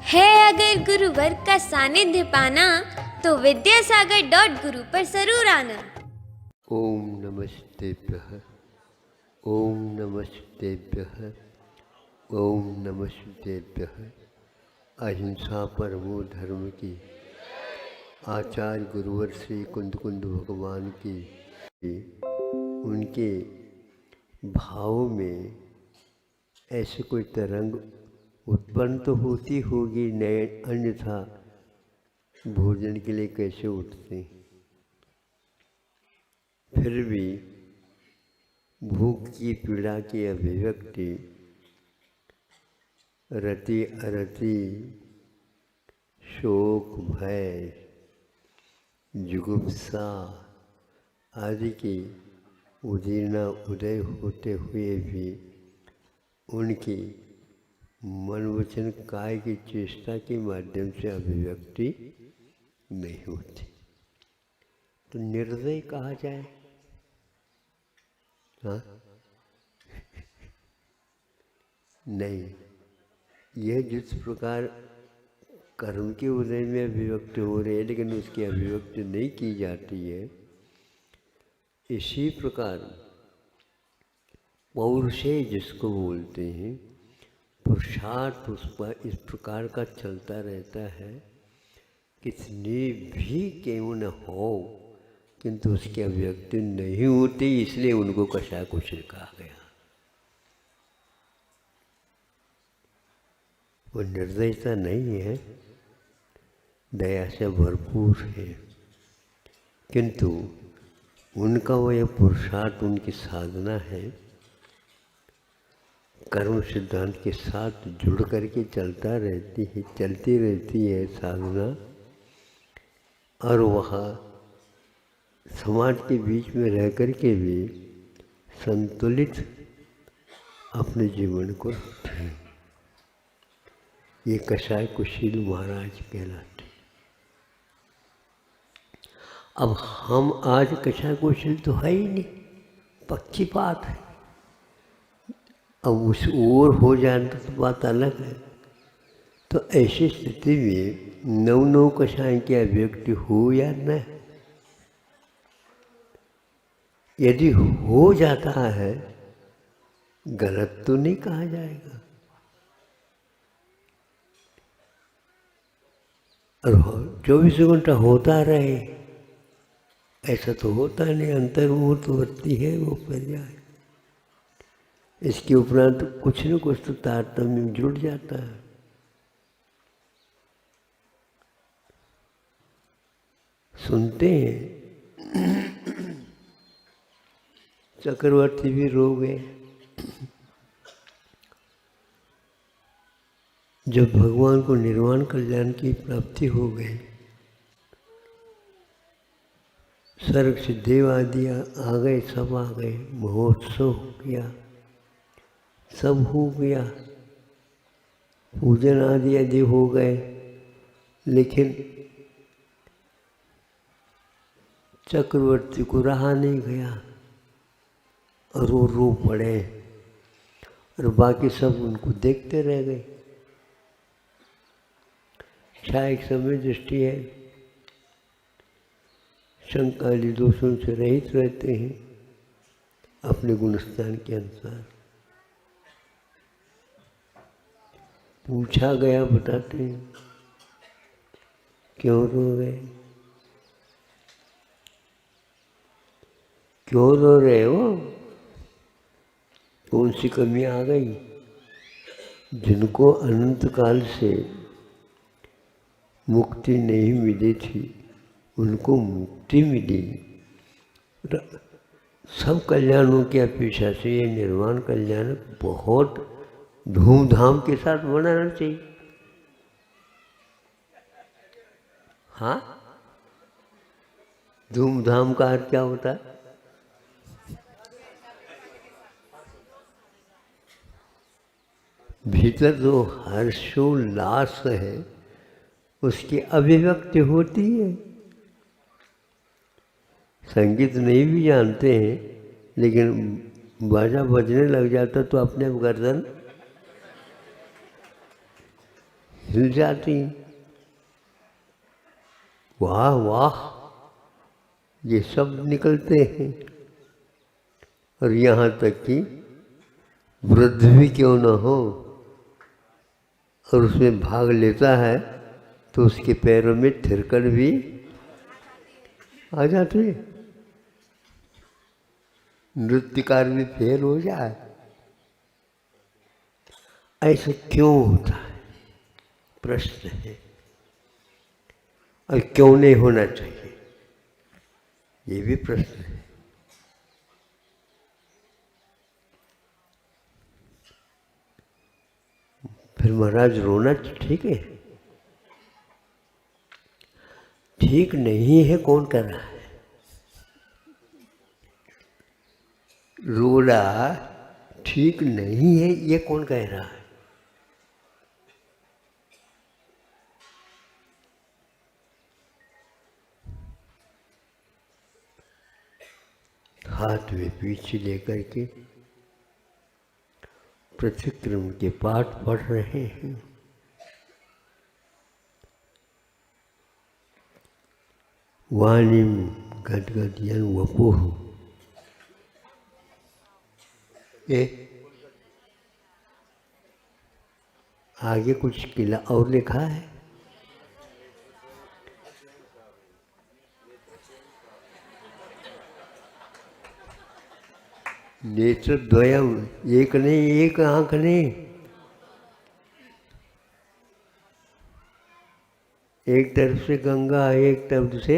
है अगर गुरुवर का सानिध्य पाना तो विद्यासागर.गुरु पर जरूर आना। ओम नमस्तेभ्यः, ओम नमस्तेभ्यः, ओम नमस्तेभ्यः। अहिंसा परमो धर्म की, आचार्य गुरुवर श्री कुंद कुंद भगवान की, उनके भाव में ऐसे कोई तरंग उत्पन्न तो होती होगी, नए अन्यथा भोजन के लिए कैसे उठते। फिर भी भूख की पीड़ा की अभिव्यक्ति रति अरति, शोक भय जुगुप्सा आदि की उदीर्णा उदय होते हुए भी उनकी मन वचन काय की चेष्टा के माध्यम से अभिव्यक्ति नहीं होती, तो निर्दय कहा जाए। हाँ नहीं, यह जिस प्रकार कर्म के उदय में अभिव्यक्ति हो रही है लेकिन उसकी अभिव्यक्ति नहीं की जाती है, इसी प्रकार पौरुषेय जिसको बोलते हैं, पुरुषार्थ उस पर इस प्रकार का चलता रहता है, कितनी भी क्यों न हो किंतु उसकी अभिव्यक्ति नहीं होती, इसलिए उनको कषाय कुशल कहा गया। वो निर्दयता नहीं है, दया से भरपूर है, किंतु उनका वह पुरुषार्थ उनकी साधना है, कर्म सिद्धांत के साथ जुड़ करके चलती रहती है साधना, और वह समाज के बीच में रह कर के भी संतुलित अपने जीवन को रखते हैं। ये कषाय कुशील महाराज कहलाते। अब हम आज कषाय कुशील तो है ही नहीं, पक्की बात है। अब उस ओर हो जाए तो बात अलग है। तो ऐसी स्थिति में नव कषाय की अभिव्यक्ति हो या न, यदि हो जाता है गलत तो नहीं कहा जाएगा, और 24 घंटा होता रहे ऐसा तो होता नहीं, अंतर्मुहूर्तवर्ती है वो पर्याय। इसके उपरांत कुछ न कुछ तो तारतम्य जुड़ जाता है। सुनते हैं चक्रवर्ती भी रो गए जब भगवान को निर्वाण कल्याण की प्राप्ति हो गई, स्वर्ग से देव आदि आ गए, सब आ गए, महोत्सव हो गया, सब हो गया, पूजन आदि हो गए, लेकिन चक्रवर्ती को रहा नहीं गया और वो रो पड़े, और बाकी सब उनको देखते रह गए। क्षायिक समय दृष्टि है, शंकादि दोषों से रहित रहते हैं अपने गुणस्थान के अनुसार। पूछा गया, बताते हैं क्यों रो रहे, क्यों रो रहे हो, कौन सी कमी आ गई। जिनको अनंत काल से मुक्ति नहीं मिली थी उनको मुक्ति मिली। सब कल्याणों की अपेक्षा से ये निर्वाण कल्याण बहुत धूमधाम के साथ मनाना चाहिए। हाँ, धूमधाम का अर्थ क्या होता है? भीतर जो हर्षोल्लास है उसकी अभिव्यक्ति होती है। संगीत नहीं भी जानते हैं लेकिन बाजा बजने लग जाता तो अपने आप गर्दन हिल जाती। वाह वाह, ये सब निकलते हैं। और यहाँ तक कि वृद्ध भी क्यों न हो और उसमें भाग लेता है तो उसके पैरों में थिरकन भी आ जाती है। नृत्यकार भी फेल हो जाए। ऐसा क्यों होता है, प्रश्न है। और क्यों नहीं होना चाहिए, ये भी प्रश्न है। फिर महाराज रोना ठीक है? ठीक नहीं है, कौन कर रहा है? रोना ठीक नहीं है, ये कौन कह रहा है? हाथ में पीछे लेकर के प्रतिक्रम के पाठ पढ़ रहे हैं। वाणिम गदगदयन वपुः। ये आगे कुछ किला और लिखा है। नेत्र द्वयम, एक नहीं, एक आंख नहीं, एक तरफ से गंगा, एक तरफ से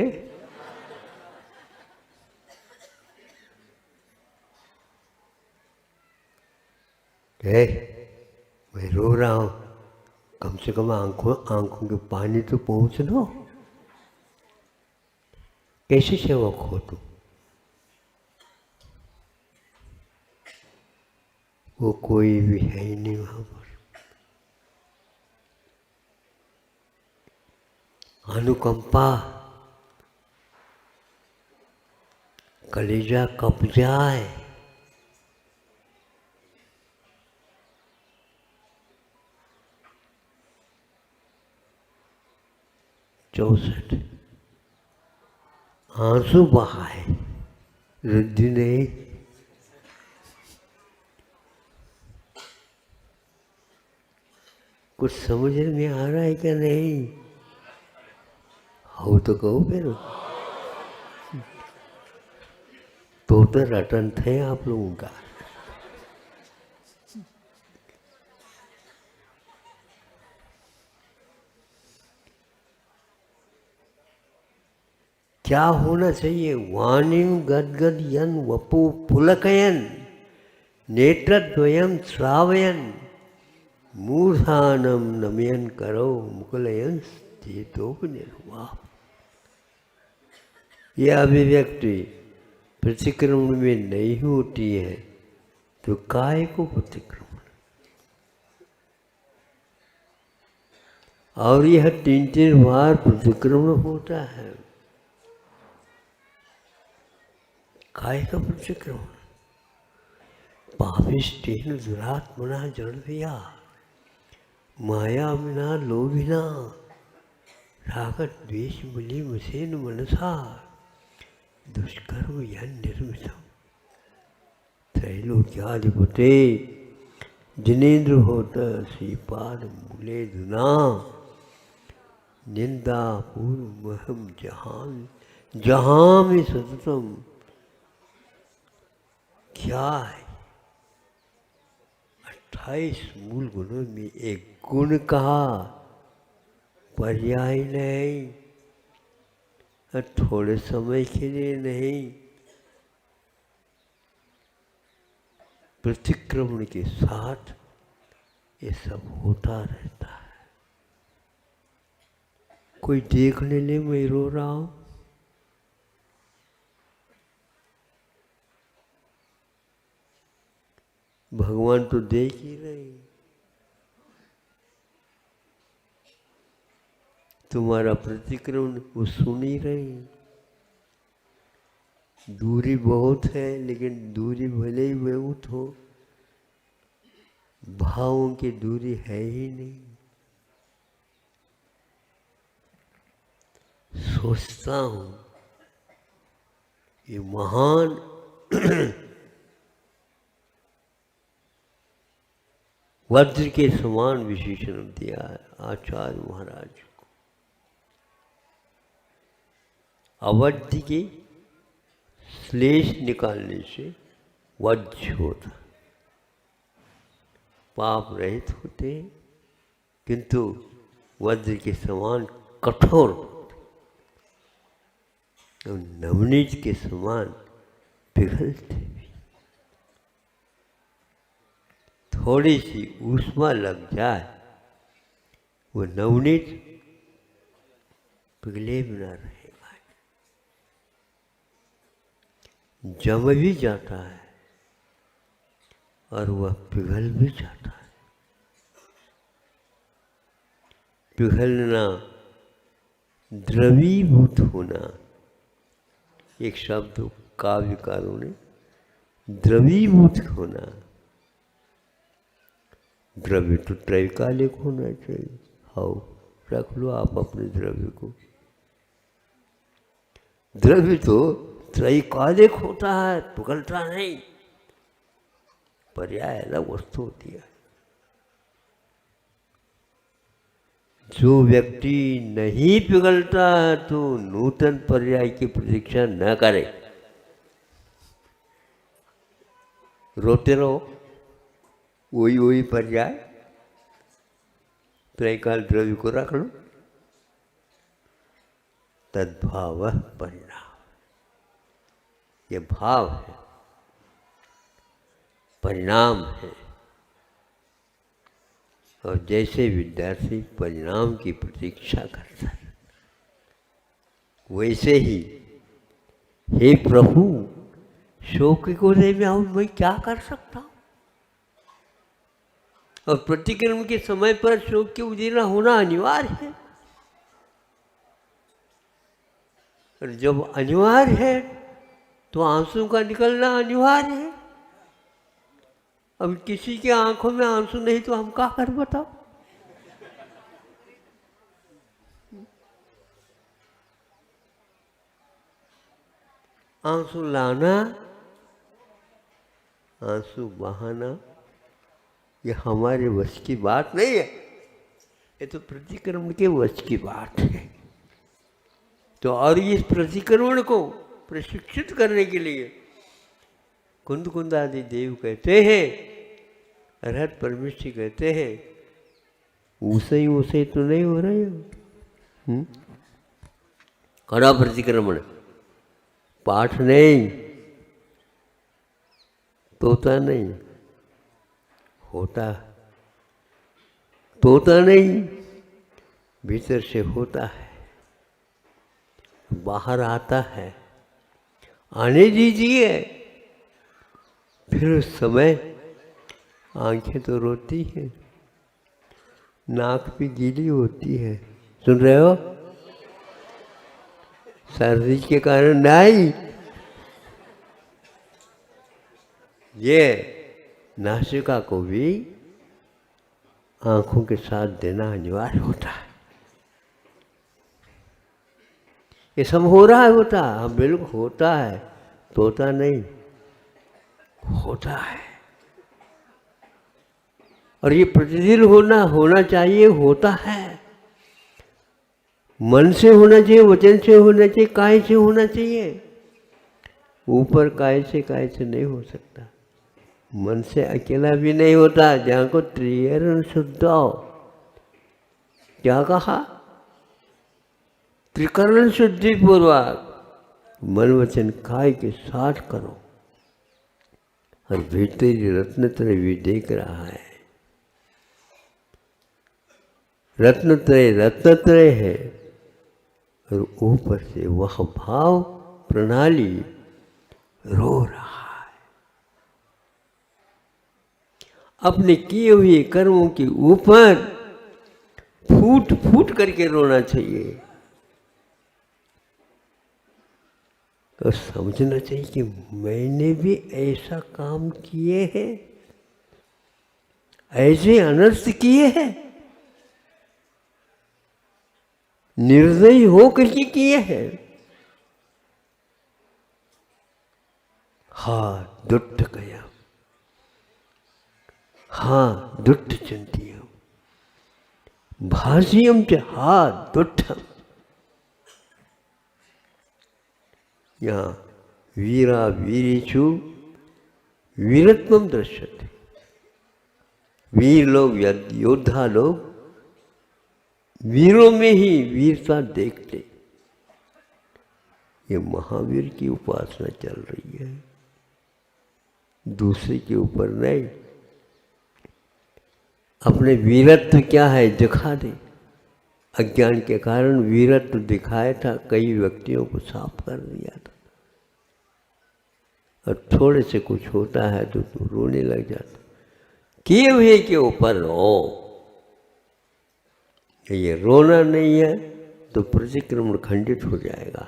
है। मैं रो रहा हूं, कम से कम आंखों के पानी तो पहुंच लो। कैसे सेवक हो तुम? वो कोई भी है ही नहीं वहां पर। अनुकंपा, कलेजा कब जाए। चौसठ आंसू बहाए, रिद्धि नहीं। कुछ समझ में आ रहा है क्या? नहीं हो तो कहो फिर। तो रटन थे आप लोगों का। क्या होना चाहिए? वाणिम गदगद यन वपु पुलकयन नेत्रद्वयम श्रावयन मूर्धानम नमयन करो मुकुलयन चेतोपनिर्वाह। यह अभिव्यक्ति प्रतिक्रमण में नहीं होती है तो काय को प्रतिक्रमण? और यह 3-3 बार प्रतिक्रमण होता है। काय का प्रतिक्रमण? पापिष्टेन दुरात्मना जड़भिया माया विना लोभिना रागत द्वेष बलि मसेन मनसा दुष्कर्म यन निर्मितम। त्रैलोक्याधिपते जिनेन्द्र होता श्रीपाद मूले धुना निंदा पूर्व महम जहां में सततम। क्या है? 28 मूल गुणों में एक गुण कहा, पर्याय नहीं, थोड़े समय के लिए नहीं, प्रतिक्रमण के साथ ये सब होता रहता है। कोई देखने ले मैं रो रहा हूं, भगवान तो देख ही रहे। तुम्हारा प्रतिक्रमण वो सुन ही रहे। दूरी बहुत है, लेकिन दूरी भले ही बहुत हो, भावों की दूरी है ही नहीं। सोचता हूँ ये महान वज्र के समान विशेषण दिया है आचार्य महाराज को। अवध्य के श्लेष निकालने से वज्र होता, पाप रहित होते हैं, किंतु वज्र के समान कठोर और नवनीत के समान पिघलते भी। थोड़ी सी ऊष्मा लग जाए वो नवनीत पिघले बिना रहेगा, जम भी जाता है और वह पिघल भी जाता है। पिघलना, द्रवीभूत होना, एक शब्द काव्यकारों ने द्रवीभूत होना। द्रव्य तो त्रैकालिक होना चाहिए। हाउ रख लो आप अपने द्रव्य को। द्रव्य तो त्रैकालिक होता है, पिघलता नहीं। पर्याय अलग वस्तु होती है। जो व्यक्ति नहीं पिघलता है तो नूतन पर्याय की प्रतीक्षा न करे। रोते रहो, वही पर्याय, त्रैकाल द्रव्य को रख लो। तद्भाव परिणाम, ये भाव है, परिणाम है। और जैसे विद्यार्थी परिणाम की प्रतीक्षा करता है, वैसे ही हे प्रभु शोक को दे मैं क्या कर सकता हूँ। और प्रतिक्रमण के समय पर शोक के उदीर्ण होना अनिवार्य है। और जब अनिवार्य है तो आंसू का निकलना अनिवार्य है। अब किसी के आंखों में आंसू नहीं तो हम क्या कर बताओ। आंसू लाना, आंसू बहाना, ये हमारे वश की बात नहीं है। ये तो प्रतिक्रमण के वश की बात है। तो और इस प्रतिक्रमण को प्रशिक्षित करने के लिए कुंद आदि देव कहते हैं, अरहत परमेश्वर कहते हैं, ऊसे तो नहीं हो रहे हो। कड़ा प्रतिक्रमण, पाठ नहीं, तोता नहीं, होता तोता नहीं, भीतर से होता है, बाहर आता है। आने दीजिए, फिर उस समय आंखें तो रोती हैं, नाक भी गीली होती है। सुन रहे हो? सर्दी के कारण नहीं, ये नासिका को भी आंखों के साथ देना अनिवार्य होता है। ये सब हो रहा है, होता है, हाँ बिल्कुल होता है, तोता नहीं, होता है। और ये प्रतिदिन होना चाहिए, होता है। मन से होना चाहिए, वचन से होना चाहिए, काय से होना चाहिए। ऊपर काय से नहीं हो सकता। मन से अकेला भी नहीं होता। जहाँ को त्रिकरण शुद्ध हो, क्या कहा? त्रिकरण शुद्धि पूर्वक मन वचन काय के साथ करो। और भीतरी रत्नत्रय भी देख रहा है। रत्नत्रय है, और ऊपर से वह भाव प्रणाली रो रहा है। अपने किए हुए कर्मों के ऊपर फूट फूट करके रोना चाहिए। तो समझना चाहिए कि मैंने भी ऐसा काम किए हैं, ऐसे अनर्थ किए हैं। निर्दयी हो करके किए हैं। हा दुष्ट गया, हा दुष्ट चिंतियम भाष्यम च हा दुष्टम। यहाँ वीरा वीरेषु वीरत्वम दृश्यते। वीर लोग, योद्धा लोग वीरों में ही वीरता देखते। ये महावीर की उपासना चल रही है, दूसरे के ऊपर नहीं। अपने वीरत्व क्या है दिखा दे। अज्ञान के कारण वीरत्व दिखाया था, कई व्यक्तियों को साफ कर दिया था, और थोड़े से कुछ होता है तो रोने लग जाता। किए हुए के ऊपर रो, ये रोना नहीं है तो प्रतिक्रमण खंडित हो जाएगा।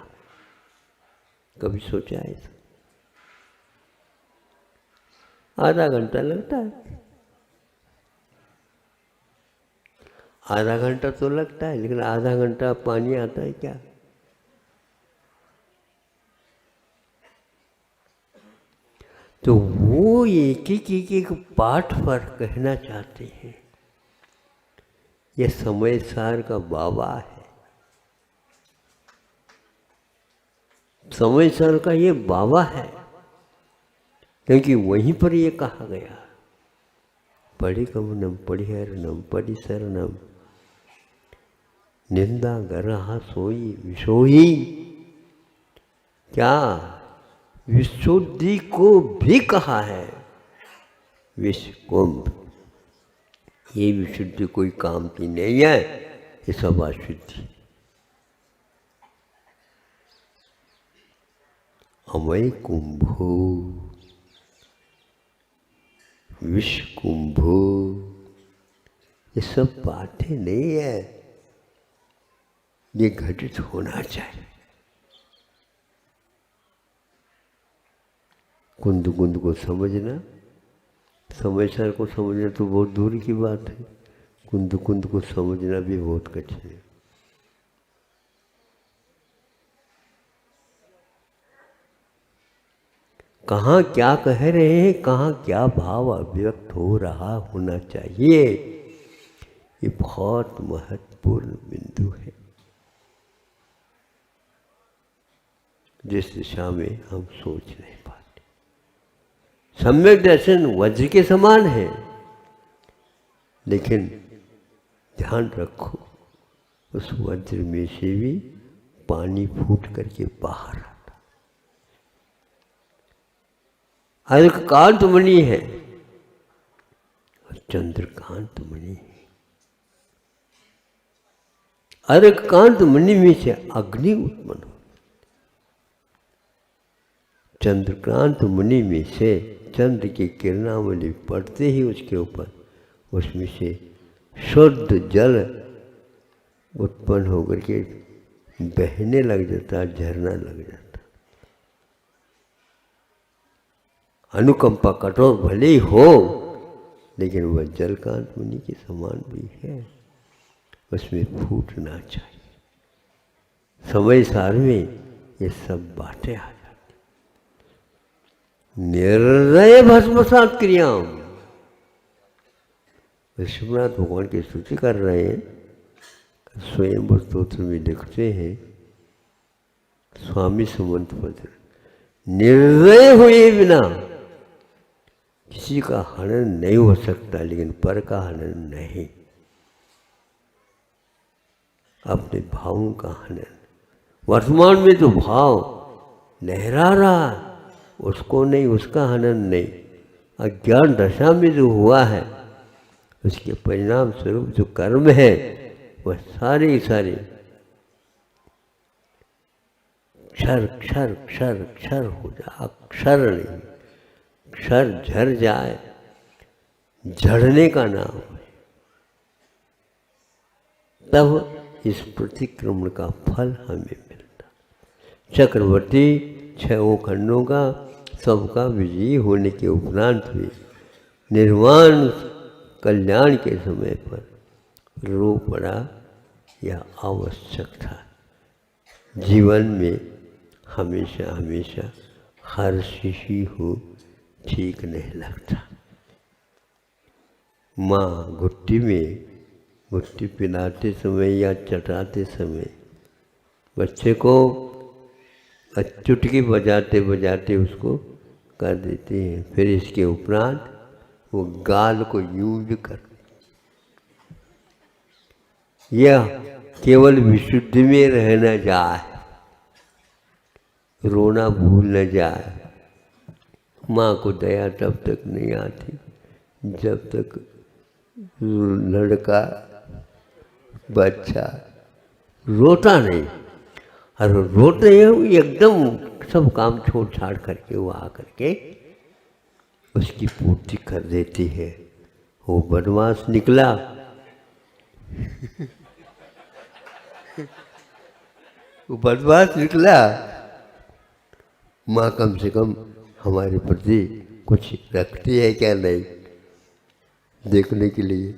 कभी सोचा है? आधा घंटा लगता है, आधा घंटा तो लगता है, लेकिन आधा घंटा पानी आता है क्या? तो वो एक पाठ पर कहना चाहते हैं, ये समय सार का बाबा है। समय सार का ये बाबा है, क्योंकि वहीं पर ये कहा गया, पढ़िकमनम पढ़िहरणम परिसरणम निंदा गरहा सोई विशोही। क्या विशुद्धि को भी कहा है? विश्व कुंभ, ये विशुद्धि कोई काम की नहीं है, ये सब अशुद्धि। अमय कुंभो विश्व कुंभो, ये सब बातें नहीं है, ये घटित होना चाहिए। कुंद कुंद को समझना, समयसार को समझना तो बहुत दूर की बात है, कुंद कुंद को समझना भी बहुत कठिन है। कहाँ क्या कह रहे हैं, कहाँ क्या भाव अभिव्यक्त हो रहा होना चाहिए, ये बहुत महत्वपूर्ण बिंदु है, जिस दिशा में हम सोच नहीं पाते। सम्यक दर्शन वज्र के समान है, लेकिन ध्यान रखो उस वज्र में से भी पानी फूट करके बाहर आता। अर्ककांत मणि है और चंद्रकांत मणि है। अर्ककांत मणि में से अग्नि उत्पन्न हो, चंद्रकांत मणि में से चंद्र की किरणावली पड़ते ही उसके ऊपर उसमें से शुद्ध जल उत्पन्न होकर के बहने लग जाता, झरना लग जाता। अनुकंपा कठोर भले ही हो, लेकिन वह जलकांत मुनि के समान भी है, उसमें फूटना चाहिए। समय सार में ये सब बातें आ जाती। निर्दय भस्मसात क्रियाम, विश्वनाथ भगवान की स्तुति कर रहे हैं। स्वयं स्तोत्र में लिखते हैं स्वामी सुमंत पद, निर्दय हुए बिना किसी का हनन नहीं हो सकता, लेकिन पर का हनन नहीं। अपने भावों का हनन, वर्तमान में जो भाव लहरा रहा उसको नहीं, उसका हनन नहीं। अज्ञान दशा में जो हुआ है उसके परिणाम स्वरूप जो कर्म है वह सारे सारे क्षर क्षर क्षर क्षर हो जाए, अक्षर नहीं, क्षर झर जाए, झड़ने का नाम है। तब इस प्रतिक्रमण का फल हमें मिलता। चक्रवर्ती 6 खंडों का सबका विजयी होने के उपरांत भी निर्वाण कल्याण के समय पर रो पड़ा, यह आवश्यक था। जीवन में हमेशा हमेशा हर्ष ही हो ठीक नहीं लगता। माँ घुट्टी पिलाते समय या चटाते समय बच्चे को चुटकी बजाते बजाते उसको कर देते हैं। फिर इसके उपरांत वो गाल को यूं भी कर, यह केवल विशुद्धि में रह न जाए, रोना भूल न जाए। माँ को दया तब तक नहीं आती जब तक लड़का बच्चा रोता नहीं। और रोते हैं एकदम सब काम छोड़ छाड़ करके वो आ करके उसकी पूर्ति कर देती है। वो बदमाश निकला वो बदमाश निकला, माँ कम से कम हमारे प्रति कुछ रखती है क्या नहीं देखने के लिए।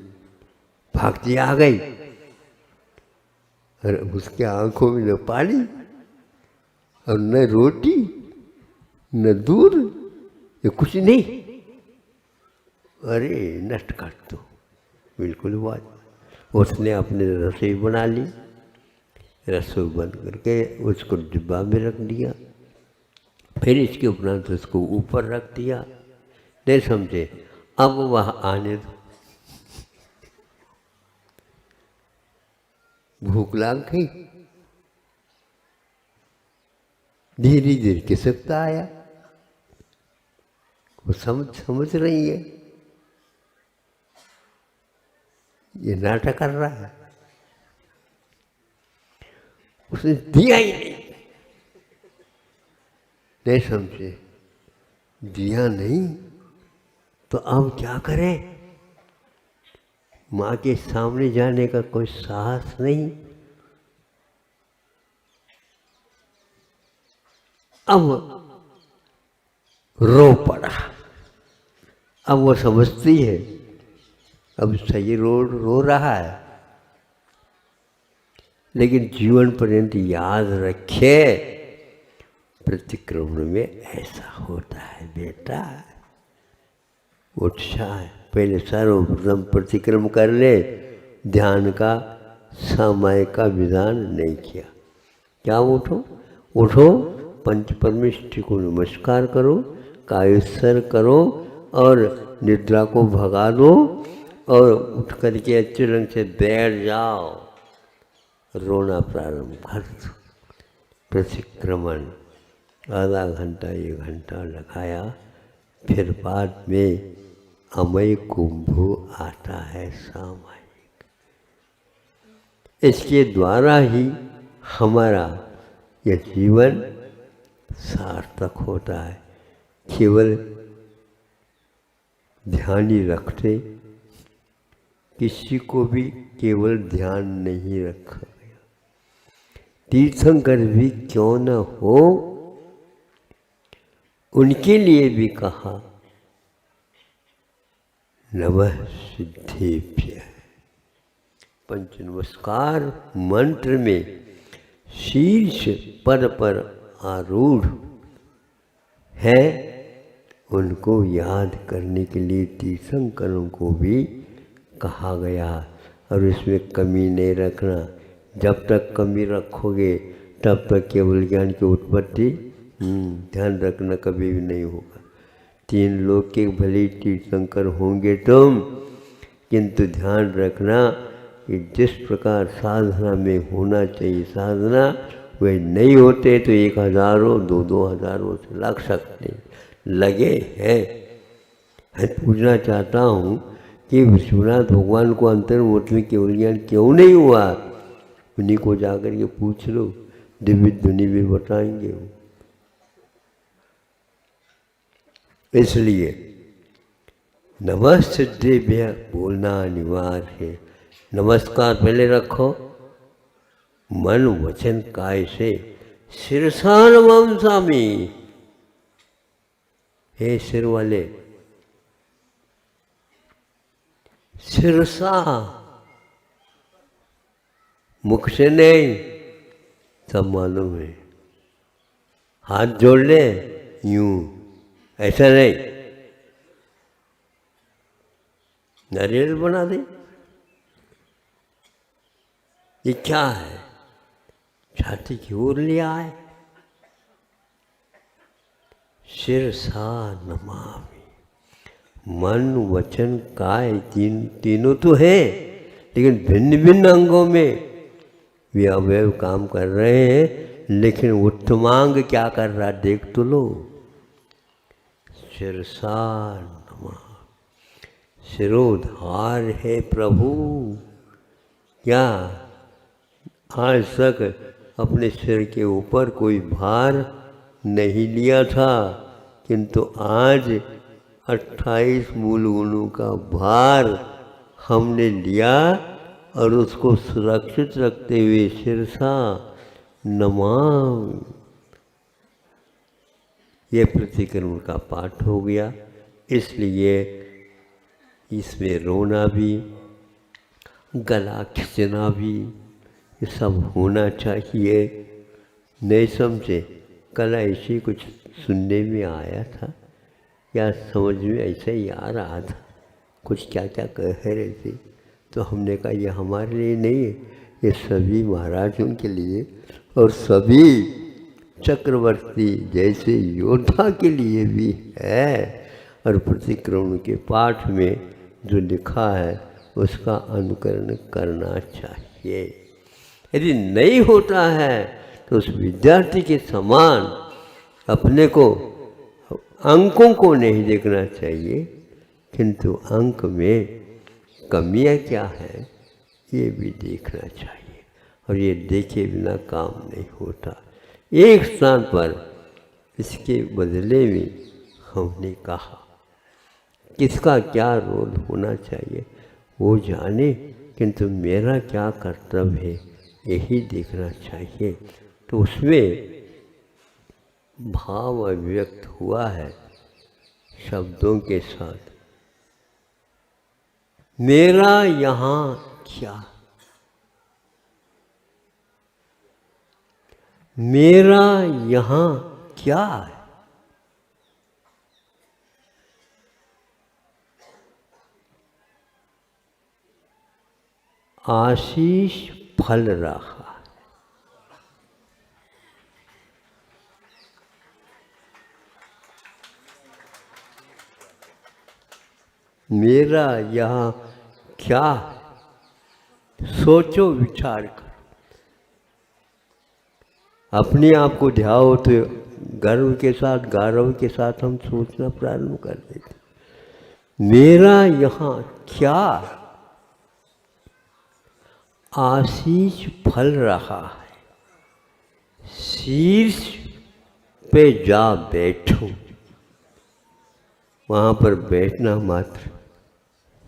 भागती आ गई और उसके आंखों में न पानी और न रोटी न दूध, ये कुछ नहीं। अरे नष्ट कर दो, बिल्कुल बात। उसने अपने रसोई बना ली, रसोई बंद करके उसको डिब्बा में रख दिया। फिर इसके उपरांत उसको ऊपर रख दिया। नहीं समझे, अब वह आने दो। भूख लाग गई, धीरे धीरे खिसकता आया। वो समझ रही है ये नाटक कर रहा है। उसने दिया ही नहीं समझे, दिया नहीं तो अब क्या करें। माँ के सामने जाने का कोई साहस नहीं। अब रो पड़ा। अब वो समझती है, अब सही रो रहा है, लेकिन जीवन पर्यंत याद रखे प्रतिक्रमण में ऐसा होता है बेटा। उत्साह पहले सर्वप्रथम प्रतिक्रम कर ले। ध्यान का समय का विधान नहीं किया। क्या उठो पंच परमेष्ठि को नमस्कार करो, कायस्वर करो और निद्रा को भगा दो और उठ करके अच्छे ढंग से बैठ जाओ, रोना प्रारंभ कर दो। प्रतिक्रमण आधा घंटा 1 घंटा लगाया। फिर बाद में अमय कुंभो आता है सामायिक। इसके द्वारा ही हमारा यह जीवन सार्थक होता है। केवल ध्यान ही रखते, किसी को भी केवल ध्यान नहीं रखा गया। तीर्थंकर भी क्यों न हो, उनके लिए भी कहा नमः सिद्धेभ्य। पंच नमस्कार मंत्र में शीर्ष पद पर आरूढ़ है, उनको याद करने के लिए तीर्थंकरों को भी कहा गया। और इसमें कमी नहीं रखना। जब तक कमी रखोगे तब तक केवल ज्ञान की उत्पत्ति ध्यान रखना कभी भी नहीं होगा। 3 लोग के भले तीर्थंकर होंगे तुम, किंतु ध्यान रखना कि जिस प्रकार साधना में होना चाहिए साधना, वे नहीं होते तो 1000 2-2 हज़ारों से लग सकते लगे हैं। मैं पूछना चाहता हूँ कि विश्वनाथ भगवान को अंतर्मुख में केवल ज्ञान क्यों नहीं हुआ? उन्हीं को जाकर के पूछ लो, दिव्य ध्वनि भी बताएंगे वो। इसलिए नमः सिद्धेभ्य बोलना अनिवार्य है। नमस्कार पहले रखो, मन वचन काय से शिरसा नमः स्वामी। हे सिर वाले, शिरसा मुख से नहीं, सब मालूम है। हाथ जोड़ ले यूं, ऐसा नहीं, नारियल बना दे। ये क्या है? छाती की ओर ले आए। शिरसा नमामि, मन वचन काय तीनों तो हैं, लेकिन भिन्न भिन्न अंगों में वे अवयव काम कर रहे हैं, लेकिन उत्तमांग क्या कर रहा देख तो लो। शिरसा नमः, सिरोधार है प्रभु। क्या आज तक अपने सिर के ऊपर कोई भार नहीं लिया था, किंतु आज 28 मूल गुणों का भार हमने लिया और उसको सुरक्षित रखते हुए शिरसा नमामि, ये प्रतिक्रमण का पाठ हो गया। इसलिए इसमें रोना भी, गला खींचना भी, ये सब होना चाहिए। नहीं समझे? कल ऐसे कुछ सुनने में आया था या समझ में ऐसा ही आ रहा था, कुछ क्या क्या कह रहे थे, तो हमने कहा ये हमारे लिए नहीं है, ये सभी महाराजों के लिए और सभी चक्रवर्ती जैसे योद्धा के लिए भी है। और प्रतिक्रमण के पाठ में जो लिखा है उसका अनुकरण करना चाहिए। यदि नहीं होता है तो उस विद्यार्थी के समान अपने को, अंकों को नहीं देखना चाहिए, किंतु अंक में कमियां क्या है ये भी देखना चाहिए। और ये देखे बिना काम नहीं होता। एक स्थान पर इसके बदले में हमने कहा किसका क्या रोल होना चाहिए वो जाने, किंतु मेरा क्या कर्तव्य है यही देखना चाहिए। तो उसमें भाव अभिव्यक्त हुआ है शब्दों के साथ। मेरा यहाँ क्या, मेरा यहाँ क्या है? आशीष फल रहा है। मेरा यहाँ क्या है? सोचो, विचार करो। अपने आप को ध्याओ तो गर्व के साथ, गौरव के साथ हम सोचना प्रारंभ कर देते। मेरा यहाँ क्या है? आशीष फल रहा है। शीर्ष पे जा बैठो, वहाँ पर बैठना मात्र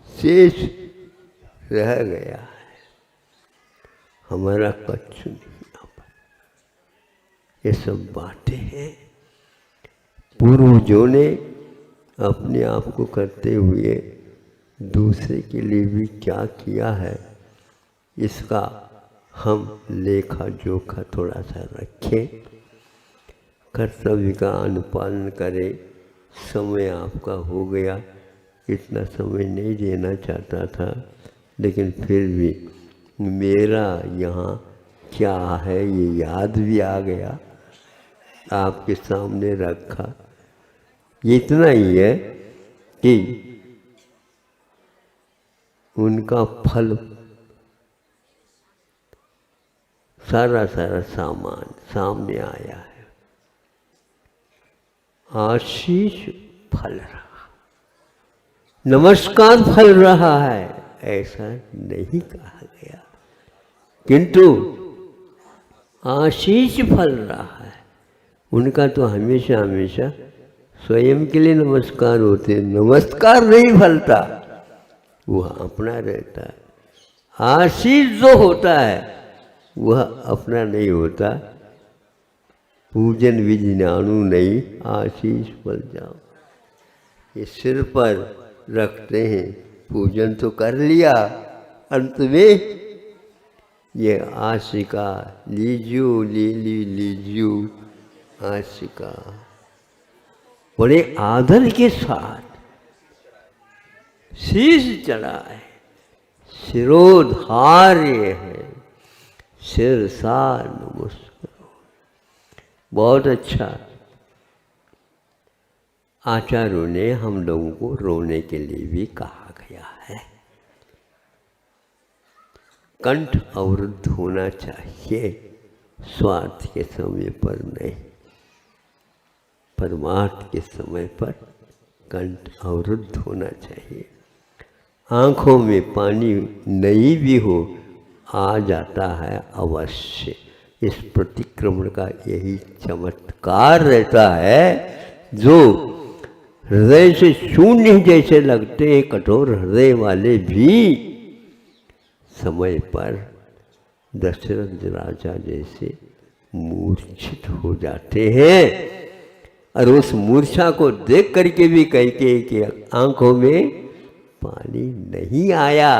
शेष रह गया है, हमारा कच्छु नहीं। ये सब बातें हैं पूर्वजों ने अपने आप को करते हुए दूसरे के लिए भी क्या किया है, इसका हम लेखा जोखा थोड़ा सा रखें, कर्तव्य का अनुपालन करें। समय आपका हो गया, इतना समय नहीं देना चाहता था, लेकिन फिर भी मेरा यहाँ क्या है ये याद भी आ गया, आपके सामने रखा। ये इतना ही है कि उनका फल, सारा सामान सामने आया है। आशीष फल रहा, नमस्कार फल रहा है, ऐसा नहीं कहा गया, किंतु आशीष फल रहा है। उनका तो हमेशा हमेशा स्वयं के लिए नमस्कार होते, नमस्कार नहीं फलता, वह अपना रहता है। आशीष जो होता है वह अपना नहीं होता। पूजन विधि ज्ञानू नहीं, आशीष फल जाओ। ये सिर पर रखते हैं, पूजन तो कर लिया, अंत में ये आशिका लीजियो लीजियो आशिका बड़े आदर के साथ शीश चढ़ाए, सिरोधार्य है, सिर सार नमस्कार। बहुत अच्छा। आचार्यों ने हम लोगों को रोने के लिए भी कहा गया है। कंठ अवरुद्ध होना चाहिए, स्वार्थ के समय पर नहीं, परमार्थ के समय पर कंठ अवरुद्ध होना चाहिए। आँखों में पानी नहीं भी हो आ जाता है अवश्य। इस प्रतिक्रमण का यही चमत्कार रहता है, जो हृदय से शून्य जैसे लगते हैं कठोर हृदय वाले भी समय पर दशरथ राजा जैसे मूर्छित हो जाते हैं। और उस मूर्छा को देख करके भी कहीं के आंखों में पानी नहीं आया।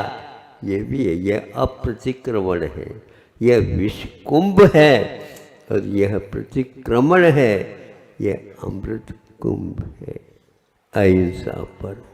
ये भी है, यह अप्रतिक्रमण है, यह विषकुंभ है और यह प्रतिक्रमण है, यह अमृत कुंभ है। अहिंसा पर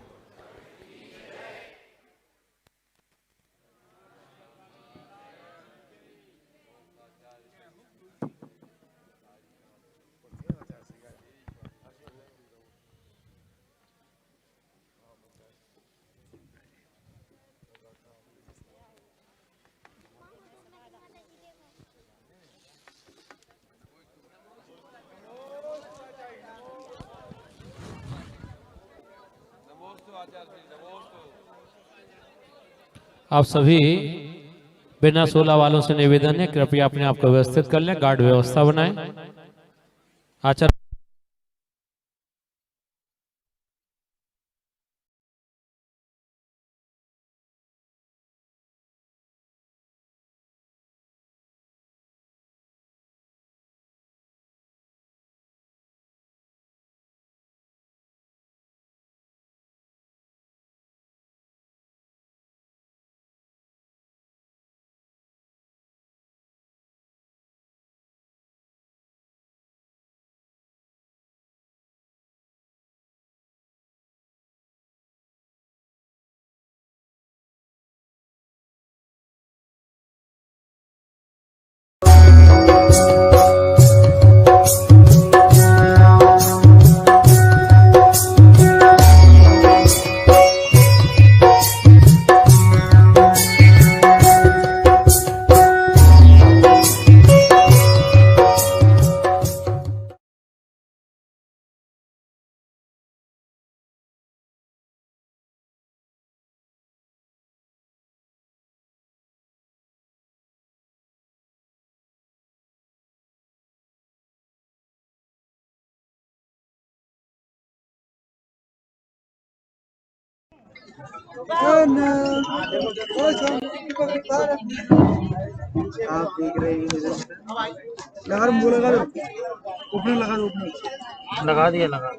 आप सभी बिना सोला वालों से निवेदन है, कृपया अपने आप को व्यवस्थित कर लें, गार्ड व्यवस्था बनाएं। आचार्य आप देख रहे हैं लगा दो, लगा दो, ऊपर लगा दो, ऊपर लगा दिया, लगा